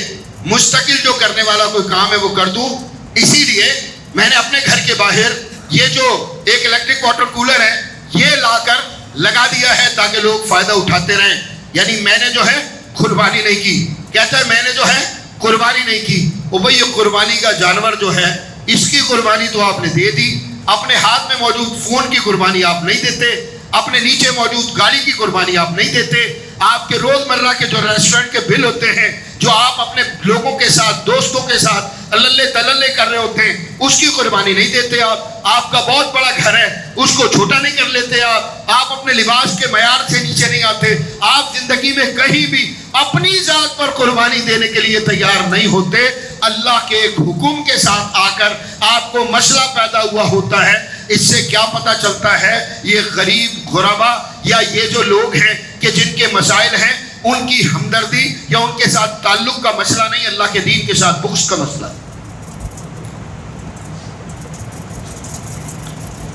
مستقل جو کرنے والا کوئی کام ہے وہ کر دوں. اسی لیے میں نے اپنے گھر کے باہر یہ جو ایک الیکٹرک واٹر کولر ہے یہ لا کر لگا دیا ہے تاکہ لوگ فائدہ اٹھاتے رہیں. یعنی میں نے جو ہے قربانی نہیں کی. کہتا ہے میں نے جو ہے قربانی نہیں کی. وہ بھئی یہ قربانی کا جانور جو ہے اس کی قربانی تو آپ نے دے دی، اپنے ہاتھ میں موجود فون کی قربانی آپ نہیں دیتے، اپنے نیچے موجود گاڑی کی قربانی آپ نہیں دیتے، آپ کے روزمرہ کے جو ریسٹورنٹ کے بل ہوتے ہیں، جو آپ اپنے لوگوں کے ساتھ، دوستوں کے ساتھ اللہ تللے کر رہے ہوتے ہیں، اس کی قربانی نہیں دیتے. آپ کا بہت بڑا گھر ہے، اس کو چھوٹا نہیں کر لیتے. آپ اپنے لباس کے معیار سے نیچے نہیں آتے. آپ زندگی میں کہیں بھی اپنی ذات پر قربانی دینے کے لیے تیار نہیں ہوتے. اللہ کے ایک حکم کے ساتھ آ کر آپ کو مسئلہ پیدا ہوا ہوتا ہے. اس سے کیا پتہ چلتا ہے؟ یہ غریب غربا یا یہ جو لوگ ہیں کہ جن کے مسائل ہیں ان کی ہمدردی یا ان کے ساتھ تعلق کا مسئلہ نہیں، اللہ کے دین کے ساتھ بغض کا مسئلہ ہے.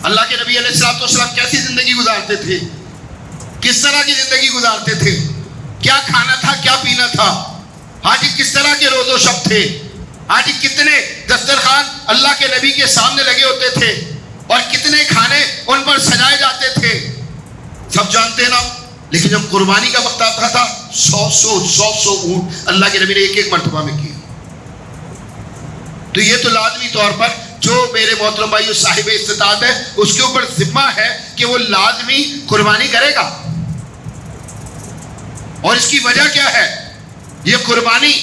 اللہ کے نبی علیہ الصلوۃ والسلام کیسی زندگی گزارتے تھے؟ کس طرح کی زندگی گزارتے تھے؟ کیا کھانا تھا، کیا پینا تھا؟ ہاں جی، کس طرح کے روز و شب تھے؟ ہاں جی، کتنے دسترخوان اللہ کے نبی کے سامنے لگے ہوتے تھے اور کتنے کھانے ان پر سجائے جاتے تھے، سب جانتے ہیں نا. لیکن جب قربانی کا وقت آتا تھا 100 اونٹ اللہ کے نبی نے ایک مرتبہ میں کیے. تو یہ تو لازمی طور پر جو میرے محترم بھائیو صاحب استطاعت ہے اس کے اوپر ذمہ ہے کہ وہ لازمی قربانی کرے گا. اور اس کی وجہ کیا ہے؟ یہ قربانی،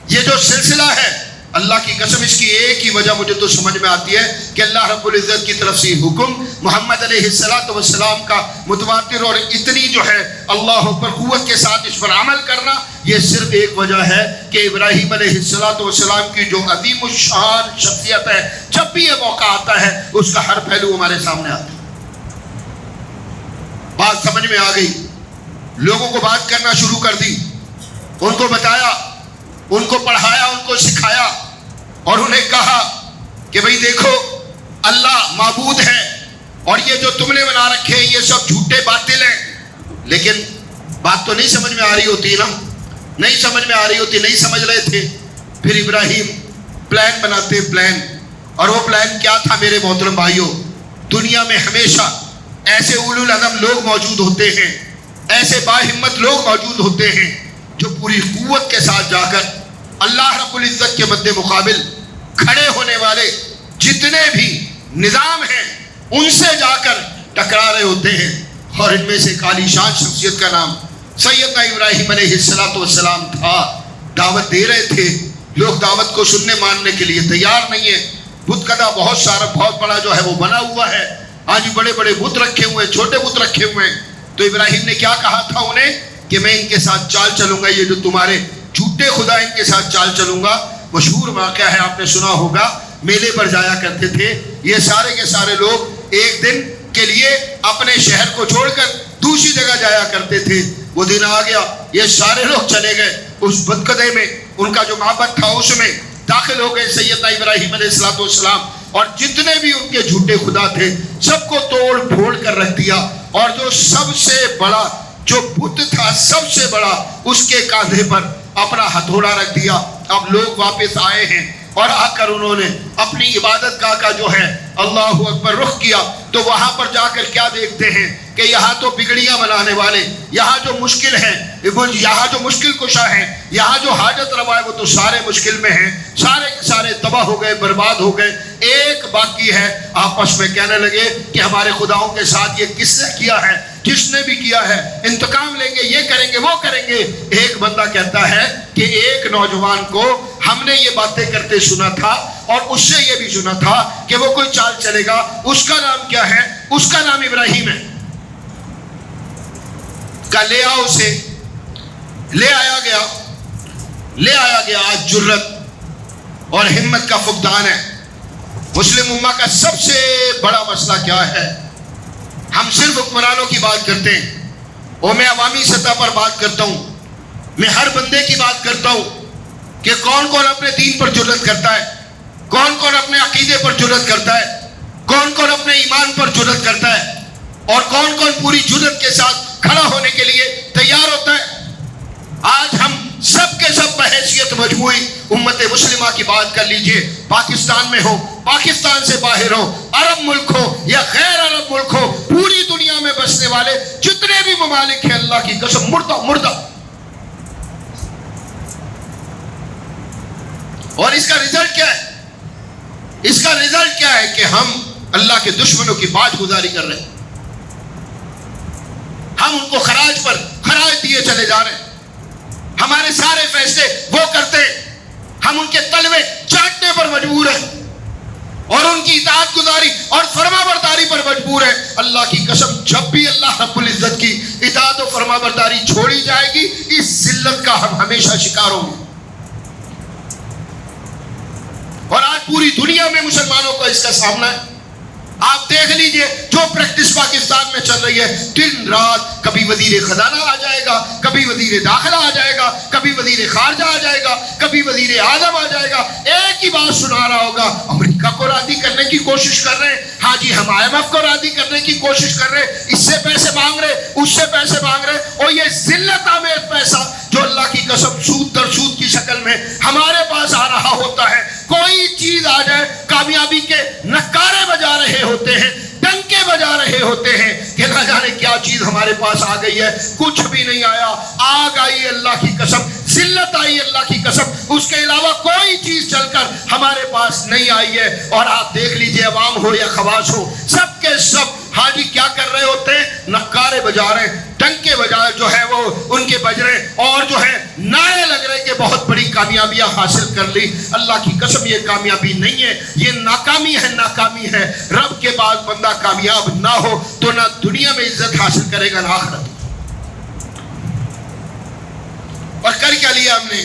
یہ جو سلسلہ ہے، اللہ کی قسم اس کی ایک ہی وجہ مجھے تو سمجھ میں آتی ہے کہ اللہ رب العزت کی طرف سے حکم محمد علیہ السلام کا متواتر اور اتنی جو ہے اللہ پر قوت کے ساتھ اس پر عمل کرنا، یہ صرف ایک وجہ ہے کہ ابراہیم علیہ السلام کی جو عظیم الشان شخصیت ہے، جب بھی یہ موقع آتا ہے اس کا ہر پہلو ہمارے سامنے آتا ہے. بات سمجھ میں آ گئی، لوگوں کو بات کرنا شروع کر دی، ان کو بتایا، ان کو پڑھایا، ان کو سکھایا. اور انہیں کہا کہ بھئی دیکھو اللہ معبود ہے اور یہ جو تم نے بنا رکھے ہیں یہ سب جھوٹے باطل ہیں. لیکن بات تو نہیں سمجھ میں آ رہی ہوتی نا, نہیں سمجھ میں آ رہی ہوتی, نہیں سمجھ رہے تھے. پھر ابراہیم پلان بناتے, پلان. اور وہ پلان کیا تھا میرے محترم بھائیوں؟ دنیا میں ہمیشہ ایسے اولو العزم لوگ موجود ہوتے ہیں, ایسے باہمت لوگ موجود ہوتے ہیں جو پوری قوت کے ساتھ جا کر اللہ رب العزت کے مد مقابل کھڑے ہونے والے جتنے بھی نظام ہیں ان سے جا کر ٹکرا رہے ہوتے ہیں. اور ان میں سے ایک عالی شان شخصیت کا نام سیدنا ابراہیم علیہ السلام تھا. دعوت دے رہے تھے, لوگ دعوت کو سننے ماننے کے لیے تیار نہیں ہیں. بت کدا بہت سارا بہت بڑا جو ہے وہ بنا ہوا ہے, آج بڑے بڑے بت رکھے ہوئے, چھوٹے بت رکھے ہوئے ہیں. تو ابراہیم نے کیا کہا تھا انہیں کہ میں ان کے ساتھ چال چلوں گا, یہ جو تمہارے جھوٹے خدا ان کے ساتھ چال چلوں گا. مشہور واقعہ ہے, آپ نے سنا ہوگا, میلے پر جایا کرتے تھے یہ سارے کے سارے لوگ, ایک دن کے لیے اپنے شہر کو چھوڑ کر دوسری جگہ جایا کرتے تھے. وہ دن آ گیا, یہ سارے لوگ چلے گئے اس بتکدے میں, ان کا جو معبد تھا اس میں داخل ہو گئے سیدنا ابراہیم علیہ السلام, اور جتنے بھی ان کے جھوٹے خدا تھے سب کو توڑ پھوڑ کر رکھ دیا. اور جو سب سے بڑا جو بت تھا, سب سے بڑا, اس کے کاندھے پر اپنا ہتھوڑا رکھ دیا. اب لوگ واپس آئے ہیں اور آ کر انہوں نے اپنی عبادت گاہ کا جو ہے اللہ اکبر رخ کیا. تو وہاں پر جا کر کیا دیکھتے ہیں کہ یہاں تو بگڑیاں بنانے والے, یہاں جو مشکل ہیں, یہاں جو مشکل کشا ہیں, یہاں جو حاجت روا ہے وہ تو سارے مشکل میں ہیں, سارے کے سارے تباہ ہو گئے, برباد ہو گئے. ایک باقی ہے. آپس میں کہنے لگے کہ ہمارے خداؤں کے ساتھ یہ کس نے کیا ہے, جس نے بھی کیا ہے انتقام لیں گے, یہ کریں گے, وہ کریں گے. ایک بندہ کہتا ہے کہ ایک نوجوان کو ہم نے یہ باتیں کرتے سنا تھا اور اس سے یہ بھی سنا تھا کہ وہ کوئی چال چلے گا. اس کا نام کیا ہے؟ اس کا نام ابراہیم ہے. لے آؤ اسے, لے آیا گیا. آج جرت اور ہمت کا فقدان ہے. مسلم امہ کا سب سے بڑا مسئلہ کیا ہے؟ ہم صرف حکمرانوں کی بات کرتے ہیں, اور میں عوامی سطح پر بات کرتا ہوں, میں ہر بندے کی بات کرتا ہوں کہ کون کون اپنے دین پر جرت کرتا ہے, کون کون اپنے عقیدے پر جرت کرتا ہے, کون کون اپنے ایمان پر جرت کرتا ہے, اور کون کون پوری جرت کے ساتھ کھڑا ہونے کے لیے تیار ہوتا ہے. آج ہم سب کے سب بحیثیت مجموعی امت مسلمہ کی بات کر لیجئے, پاکستان میں ہو, پاکستان سے باہر ہو, عرب ملک ہو یا غیر عرب ملک ہو, پوری دنیا میں بسنے والے جتنے بھی ممالک ہیں, اللہ کی قسم مردہ. اور اس کا رزلٹ کیا ہے؟ اس کا رزلٹ کیا ہے کہ ہم اللہ کے دشمنوں کی باج گزاری کر رہے ہیں. ہم ان کو خراج پر خراج دیے چلے جا رہے ہیں. ہمارے سارے فیصلے وہ کرتے ہیں, ہم ان کے تلوے چاٹنے پر مجبور ہیں اور ان کی اطاعت گزاری اور فرما برداری پر مجبور ہیں. اللہ کی قسم, جب بھی اللہ رب العزت کی اطاعت و فرما برداری چھوڑی جائے گی, اس ذلت کا ہم ہمیشہ شکار ہوں گے. اور آج پوری دنیا میں مسلمانوں کو اس کا سامنا ہے. آپ دیکھ لیجئے جو پریکٹس پاکستان میں چل رہی ہے, دن رات کبھی وزیر خزانہ آ جائے گا, کبھی وزیر داخلہ آ جائے گا, کبھی وزیر خارجہ آ جائے گا, کبھی وزیر اعظم آ جائے گا, ایک ہی بات سنا رہا ہوگا, امریکہ کو راضی کرنے کی کوشش کر رہے ہیں, ہاں جی ہم IMF کو راضی کرنے کی کوشش کر رہے ہیں, اس سے پیسے مانگ رہے, اس سے پیسے مانگ رہے, اور یہ ذلت آمیز پیسہ جو اللہ کی قسم سود در سود کی شکل میں ہمارے پاس آ رہا ہوتا ہے. کوئی چیز آ جائے, کامیابی کے نعرے بجا رہے ہوتے ہیں, ڈنکے بجا رہے ہوتے ہیں کہ نہ جانے کیا چیز ہمارے پاس آ گئی ہے. کچھ بھی نہیں آیا, آگ آئی اللہ کی قسم, ذلت آئی اللہ کی قسم, اس کے علاوہ کوئی چیز چل کر ہمارے پاس نہیں آئی ہے. اور آپ دیکھ لیجئے, عوام ہو یا خواص ہو, سب کے سب حاجی کیا کر رہے ہوتے ہیں؟ نعرے بجا رہے ہیں, ڈنکے بجا جو ہے وہ ان کے بج رہے, اور جو ہے نعرے لگ رہے کہ بہت بڑی کامیابیاں حاصل کر لی. اللہ کی قسم یہ کامیابی نہیں ہے, یہ ناکامی ہے, ناکامی ہے. رب کے بعد بندہ کامیاب نہ ہو تو نہ دنیا میں عزت حاصل کرے گا نہ آخرت. اور کر کیا لیا ہم نے؟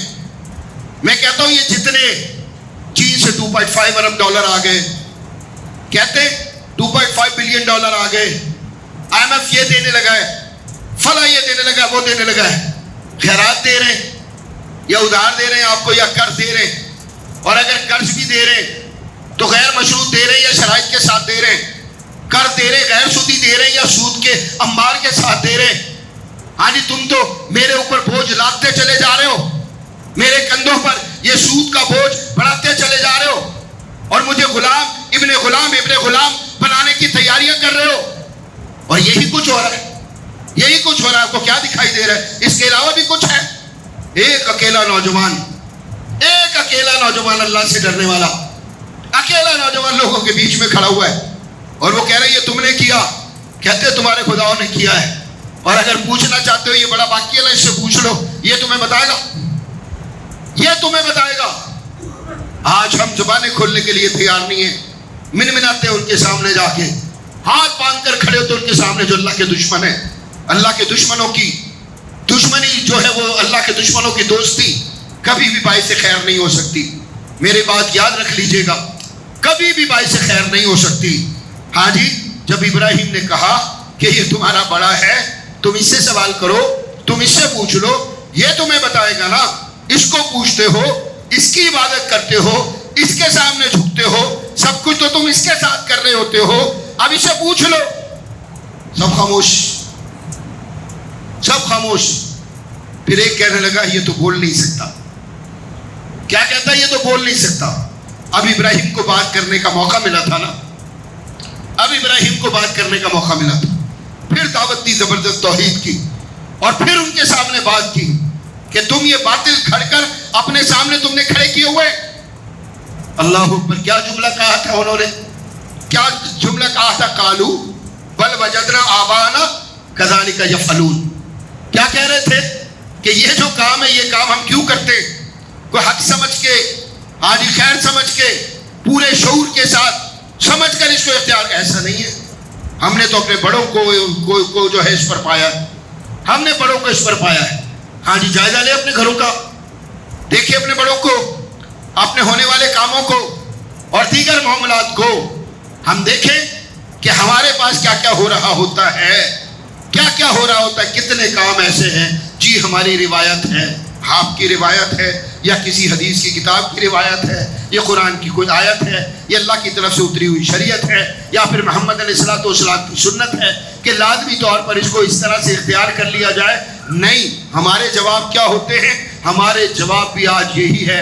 میں کہتا ہوں یہ جتنے چین سے 2.5 ارب ڈالر آ گئے, کہتے 2.5 بلین ڈالر آ گئے, IMF یہ دینے لگا ہے, فلاں یہ دینے لگا, وہ دینے لگا ہے, خیرات دے رہے ہیں یا ادھار دے رہے ہیں آپ کو یا قرض دے رہے ہیں. اور اگر قرض بھی دے رہے تو غیر مشروط دے رہے یا شرائط کے ساتھ دے رہے، قرض دے رہے غیر سودی دے رہے یا سود کے انبار کے ساتھ دے رہے. ہاں جی تم تو میرے اوپر بوجھ لادتے چلے جا رہے ہو، میرے کندھوں پر یہ سود کا بوجھ بڑھاتے چلے جا رہے ہو، اور مجھے ابن غلام بنانے کی تیاریاں کر رہے ہو. اور یہی کچھ ہو رہا ہے، یہی کچھ ہو رہا ہے. آپ کو کیا دکھائی دے رہا ہے؟ اس کے علاوہ بھی کچھ ہے. ایک اکیلا نوجوان اللہ سے ڈرنے والا، اکیلا نوجوان لوگوں کے بیچ میں کھڑا ہوا ہے، اور وہ کہہ رہا ہے یہ تم نے کیا؟ کہتے تمہارے خداؤں نے کیا ہے. اور اگر پوچھنا چاہتے ہو یہ بڑا باقی ہے، اس سے پوچھ لو، یہ تمہیں بتائے گا. آج ہم زبانیں کھولنے کے لیے تیار نہیں ہیں. منمناتے ان کے سامنے جا کے، ہاتھ باندھ کر کھڑے ہوتے ان کے سامنے جو اللہ کے دشمن ہیں. اللہ کے دشمنوں کی دشمنی جو ہے وہ اللہ کے دشمنوں کی دوستی کبھی بھی باعث خیر نہیں ہو سکتی. میری بات یاد رکھ لیجئے گا، کبھی بھی باعث خیر نہیں ہو سکتی. ہاں جی جب ابراہیم نے کہا کہ یہ تمہارا بڑا ہے، تم اس سے سوال کرو، تم اس سے پوچھ لو، یہ تمہیں بتائے گا نا. اس کو پوچھتے ہو، اس کی عبادت کرتے ہو، اس کے سامنے جھکتے ہو، سب کچھ تو تم اس کے ساتھ کر رہے ہوتے ہو، اب اسے پوچھ لو. سب خاموش. پھر ایک کہنے لگا یہ تو بول نہیں سکتا. کیا کہتا ہے؟ یہ تو بول نہیں سکتا. اب ابراہیم کو بات کرنے کا موقع ملا تھا نا، پھر دعوت دی زبردست توحید کی، اور پھر ان کے سامنے بات کی کہ تم یہ باطل کھڑ کر اپنے سامنے تم نے کھڑے کیے ہوئے. اللہ اکبر. کیا جملہ کہا تھا انہوں نے؟ قالو بل وجدنا آبانا کذالک یفعلون. کیا کہہ رہے تھے کہ یہ جو کام ہے یہ کام ہم کیوں کرتے؟ کوئی حق سمجھ کے، آج خیر سمجھ کے، پورے شعور کے ساتھ سمجھ کر اس کو اختیار. ایسا نہیں ہے. ہم نے تو اپنے بڑوں کو جو ہے اس پر پایا ہے. ہاں جی جائزہ لے اپنے گھروں کا، دیکھیں اپنے بڑوں کو، اپنے ہونے والے کاموں کو اور دیگر معاملات کو. ہم دیکھیں کہ ہمارے پاس کیا کیا ہو رہا ہوتا ہے، کتنے کام ایسے ہیں. جی ہماری روایت ہے، آپ کی روایت ہے، یا کسی حدیث کی کتاب کی روایت ہے، یہ قرآن کی کوئی آیت ہے، یہ اللہ کی طرف سے اتری ہوئی شریعت ہے، یا پھر محمد علیہ السلام کی سنت ہے کہ لازمی طور پر اس کو اس طرح سے اختیار کر لیا جائے. نہیں. ہمارے جواب کیا ہوتے ہیں؟ ہمارے جواب بھی آج یہی ہے.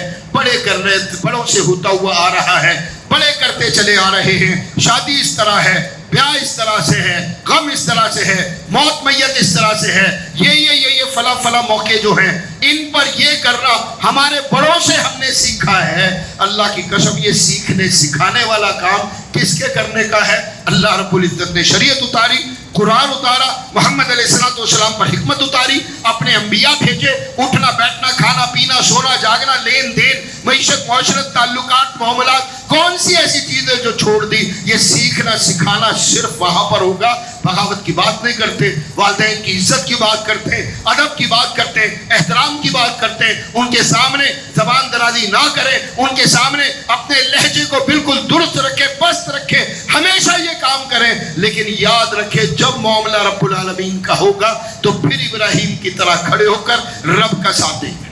بڑوں سے ہوتا ہوا آ رہا ہے، بڑے کرتے چلے آ رہے ہیں. شادی اس طرح ہے، بیاہ اس طرح سے ہے، غم اس طرح سے ہے، موت میت اس طرح سے ہے. یہ فلاں موقع جو ہیں ان پر یہ کرنا ہمارے بڑوں سے ہم نے سیکھا ہے. اللہ کی قسم یہ سیکھنے سکھانے والا کام کس کے کرنے کا ہے؟ اللہ رب العزت نے شریعت اتاری، قرآن اتارا، محمد علیہ السلام پر حکمت اتاری، اپنے انبیاء بھیجے. اٹھنا بیٹھنا، کھانا پینا، سونا جاگنا، لین دین، معیشت، معاشرت، تعلقات، معاملات، کون سی ایسی چیزیں جو چھوڑ دی؟ یہ سیکھنا سکھانا صرف وہاں پر ہوگا. بغاوت کی بات نہیں کرتے، والدین کی عزت کی بات کرتے ہیں، ادب کی بات کرتے ہیں، احترام کی بات کرتے ہیں. ان کے سامنے زبان درازی نہ کریں، ان کے سامنے اپنے لہجے کو بالکل درست رکھے، پست رکھے، ہمیشہ یہ کام کریں. لیکن یاد رکھے جب معاملہ رب العالمین کا ہوگا تو پھر ابراہیم کی طرح کھڑے ہو کر رب کا ساتھ دیں گے.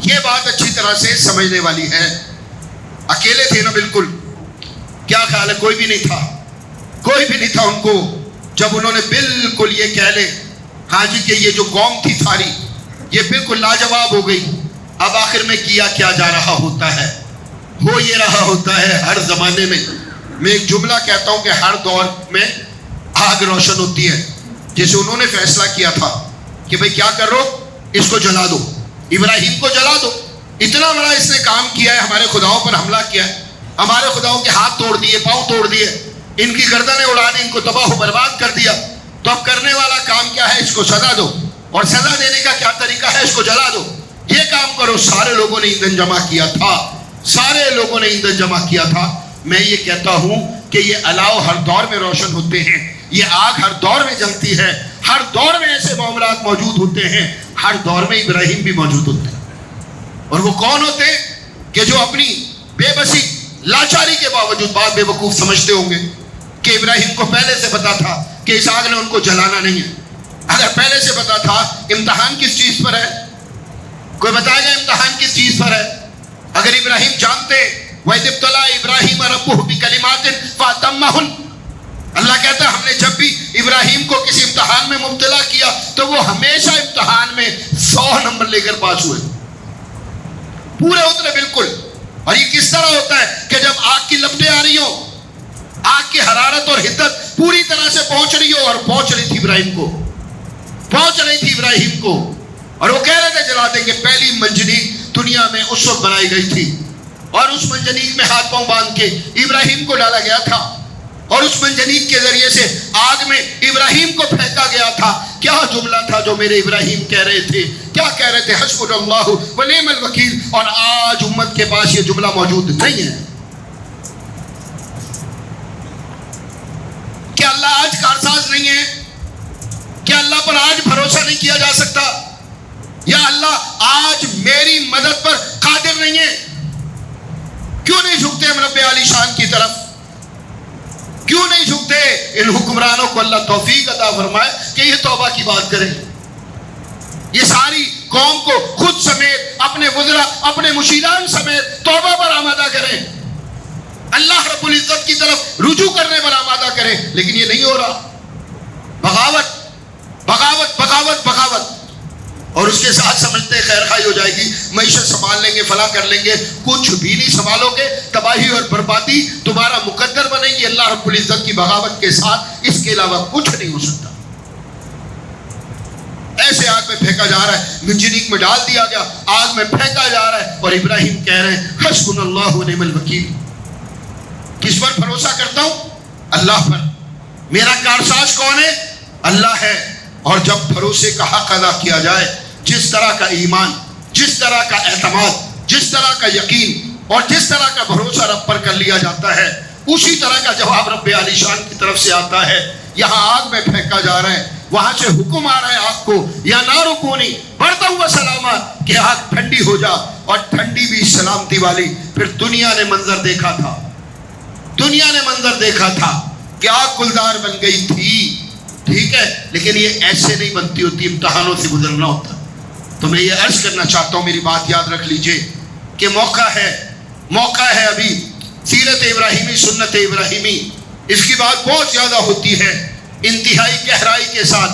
یہ بات اچھی طرح سے سمجھنے والی ہے. اکیلے تھے نا بالکل. کیا خیال ہے؟ کوئی بھی نہیں تھا ان کو. جب انہوں نے بالکل یہ کہہ لے ہاں جی کہ یہ جو قوم تھی ساری یہ بالکل لاجواب ہو گئی. اب آخر میں کیا جا رہا ہوتا ہے؟ ہو یہ رہا ہوتا ہے ہر زمانے میں. میں ایک جملہ کہتا ہوں کہ ہر دور میں آگ روشن ہوتی ہے. جیسے انہوں نے فیصلہ کیا تھا کہ بھئی کیا کر رہو، اس کو جلا دو، ابراہیم کو جلا دو. اتنا بڑا اس نے کام کیا ہے، ہمارے خداؤں پر حملہ کیا ہے، ہمارے خداؤں کے ہاتھ توڑ دیے، پاؤں توڑ دیے، ان کی گردنیں اڑا دی، ان کو تباہ و برباد کر دیا. تو اب کرنے والا کام کیا ہے؟ اس کو سزا دو. اور سزا دینے کا کیا طریقہ ہے؟ اس کو جلا دو. یہ کام کرو. سارے لوگوں نے ایندھن جمع کیا تھا. میں یہ کہتا ہوں کہ یہ الاؤ ہر دور میں روشن ہوتے ہیں، یہ آگ ہر دور میں جلتی ہے، ہر دور میں ایسے معاملات موجود ہوتے ہیں. ہر دور میں ابراہیم بھی موجود ہوتے ہیں. اور وہ کون ہوتے ہیں کہ جو اپنی بے بسی لاچاری کے باوجود، بعض بے وقوف سمجھتے ہوں گے کہ ابراہیم کو پہلے سے پتا تھا کہ اس آگ نے ان کو جلانا نہیں ہے. اگر پہلے سے پتا تھا، امتحان کس چیز پر ہے؟ کوئی بتائے گا امتحان کس چیز پر ہے؟ اگر ابراہیم جانتے وَإِذِ ابْتَلَىٰ إِبْرَاهِيمَ رَبُّهُ بِكَلِمَاتٍ فَأَتَمَّهُنَّ، اللہ کہتا ہے ہم نے جب بھی ابراہیم کو کسی امتحان میں مبتلا کیا تو وہ ہمیشہ امتحان میں 100 نمبر لے کر پاس ہوئے، پورے اترے بالکل۔ اور یہ کس طرح ہوتا ہے کہ جب آگ کی لپٹیں آ رہی ہوں، آگ کی حرارت اور حدت پوری طرح سے پہنچ رہی ہو، اور پہنچ رہی تھی ابراہیم کو، اور وہ کہہ رہے تھے جلا دیں گے۔ پہلی منجنیق دنیا میں اس وقت بنائی گئی تھی، اور اس منجنیق میں ہاتھ پاؤں باندھ کے ابراہیم کو ڈالا گیا تھا، اور اس منجنیق کے ذریعے سے آگ میں ابراہیم کو پھینکا گیا تھا۔ کیا جملہ تھا جو میرے ابراہیم کہہ رہے تھے؟ کیا کہہ رہے تھے؟ حسبنا اللہ و نعم الوکیل۔ اور آج امت کے پاس یہ جملہ موجود نہیں ہے۔ کیا اللہ آج کارساز نہیں ہے؟ کیا اللہ پر آج بھروسہ نہیں کیا جا سکتا؟ یا اللہ آج میری مدد پر قادر نہیں ہے؟ کیوں نہیں جھکتے ہم رب عالی شان کی طرف؟ کیوں نہیں جھکتے؟ ان حکمرانوں کو اللہ توفیق عطا فرمائے کہ یہ توبہ کی بات کریں، یہ ساری قوم کو خود سمیت، اپنے وزراء، اپنے مشیران سمیت توبہ پر آمادہ کریں، اللہ رب العزت کی طرف رجوع کرنے پر آمادہ کریں۔ لیکن یہ نہیں ہو رہا، بغاوت بغاوت بغاوت بغاوت، اور اس کے ساتھ سمجھتے خیر خائی ہو جائے گی، معیشت سنبھال لیں گے، فلاں کر لیں گے۔ کچھ بھی نہیں سنبھالو گے، تباہی اور بربادی تمہارا مقدر بنے گی اللہ رب العزت کی بغاوت کے ساتھ، اس کے علاوہ کچھ نہیں ہو سکتا۔ ایسے آگ میں پھینکا جا رہا ہے، منجنیق میں ڈال دیا گیا، آگ میں پھینکا جا رہا ہے، اور ابراہیم کہہ رہے ہیں حسبنا اللہ و نعم الوکیل۔ کس پر بھروسہ کرتا ہوں؟ اللہ پر۔ میرا کارساز کون ہے؟ اللہ ہے۔ اور جب بھروسے کا حق ادا کیا جائے، جس طرح کا ایمان، جس طرح کا اعتماد، جس طرح کا یقین اور جس طرح کا بھروسہ رب پر کر لیا جاتا ہے، اسی طرح کا جواب رب عالی شان کی طرف سے آتا ہے۔ یہاں آگ میں پھینکا جا رہا ہے، وہاں سے حکم آ رہا ہے آگ کو، یا نار کونی بڑھتا ہوا سلامات، کہ آگ ٹھنڈی ہو جا، اور ٹھنڈی بھی سلامتی والی۔ پھر دنیا نے منظر دیکھا تھا، دنیا نے منظر دیکھا تھا کہ آگ گلزار بن گئی تھی، ٹھیک ہے، لیکن یہ ایسے نہیں بنتی ہوتی، امتحانوں سے گزرنا ہوتا۔ تو میں یہ عرض کرنا چاہتا ہوں، میری بات یاد رکھ لیجئے کہ موقع ہے ابھی سیرت ابراہیمی، سنت ابراہیمی، اس کی بات بہت زیادہ ہوتی ہے، انتہائی گہرائی کے ساتھ،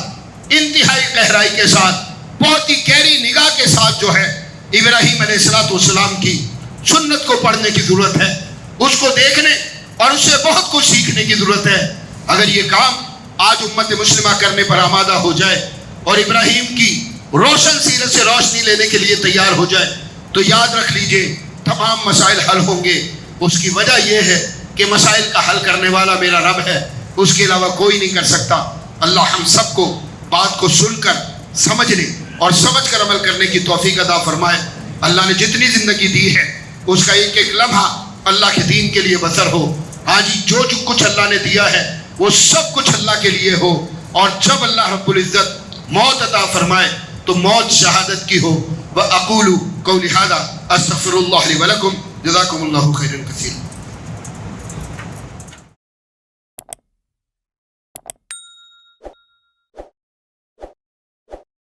بہت ہی گہری نگاہ کے ساتھ جو ہے ابراہیم علیہ السلام کی سنت کو پڑھنے کی ضرورت ہے، اس کو دیکھنے اور اس سے بہت کچھ سیکھنے کی ضرورت ہے۔ اگر یہ کام آج امت مسلمہ کرنے پر آمادہ ہو جائے اور ابراہیم کی روشن سیرت سے روشنی لینے کے لیے تیار ہو جائے، تو یاد رکھ لیجئے تمام مسائل حل ہوں گے۔ اس کی وجہ یہ ہے کہ مسائل کا حل کرنے والا میرا رب ہے، اس کے علاوہ کوئی نہیں کر سکتا۔ اللہ ہم سب کو بات کو سن کر سمجھنے اور سمجھ کر عمل کرنے کی توفیق عطا فرمائے۔ اللہ نے جتنی زندگی دی ہے اس کا ایک ایک لمحہ اللہ کے دین کے لیے بسر ہو۔ آج جو کچھ اللہ نے دیا ہے وہ سب کچھ اللہ کے لیے ہو، اور جب اللہ رب العزت موت عطا فرمائے تو موت شہادت کی ہو۔ وَأَقُولُ قَوْلِي هَذَا أَسْتَغْفِرُ اللَّهَ لِي وَلَكُمْ جزاكم الله خيرا كثيرا۔